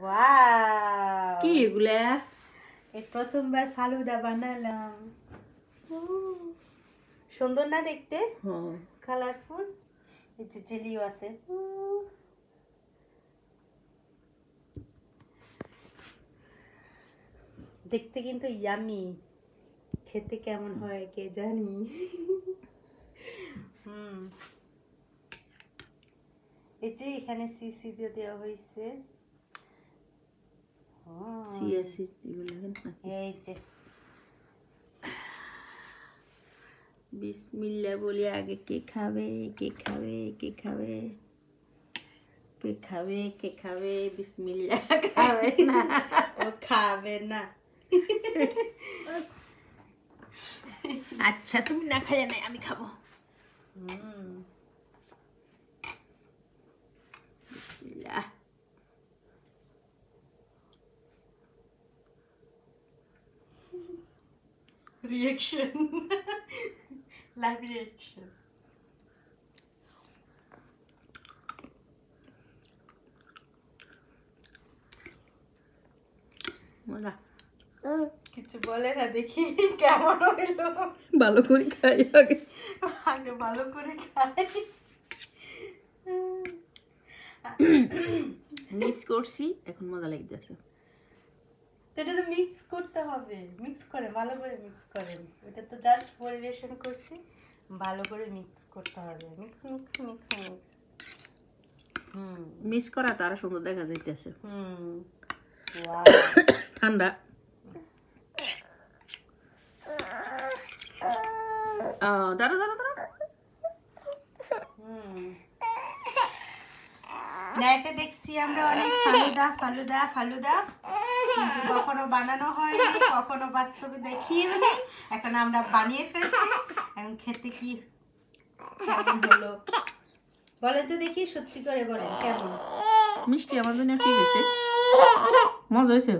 Wow কি এগুলা? এই প্রথমবার ফালুদা বানালাম। সুন্দর না দেখতে? কালারফুল। এই যে জেলিও আছে। দেখতে কিন্তু ইয়ামি, খেতে কেমন হয় কে জানি। এই যে এখানে সিসি দিয়ে দেওয়া হয়েছে। এই যে বিসমিল্লাহ বলি আগে। কে খাবে কে খাবে কে খাবে কে খাবে কে খাবে? বিসমিল্লাহ। খাবে না, ও খাবে না। আচ্ছা তুমি না খাইলে নাই, আমি খাবো। বিসমিল্লাহ। Reaction, live reaction. মজা। কিছু বলে না, দেখি কেমন হইলো। ভালো করে খাই আগে, আগে ভালো করে খাই। মিক্স করছি, এখন মজা লাগতেছে। এটা তো মিক্স করতে হবে, মিক্স করে ভালো করে মিক্স করেন। এটা তো জাস্ট পরিবেশন করছি, ভালো করে মিক্স করতে হবে। Mix mix mix mix. Mix করা তো আরো সুন্দর দেখা যাইতেছে। ওয়াও ঠান্ডা। দাঁড়া দাঁড়া দাঁড়া। নেটে দেখছি আমরা অনেক ফালুদা ফালুদা ফালুদা, কিন্তু কখনো বানানো হয়নি, কখনো বাস্তবে দেখিও নি। এখন আমরা বানিয়ে ফেলছি, এখন খেতে কি কেমন হলো বলেন তো দেখি, সত্যি করে বলেন কেমন মিষ্টি? আমার জন্য ঠিক হয়েছে, মজা হয়েছে।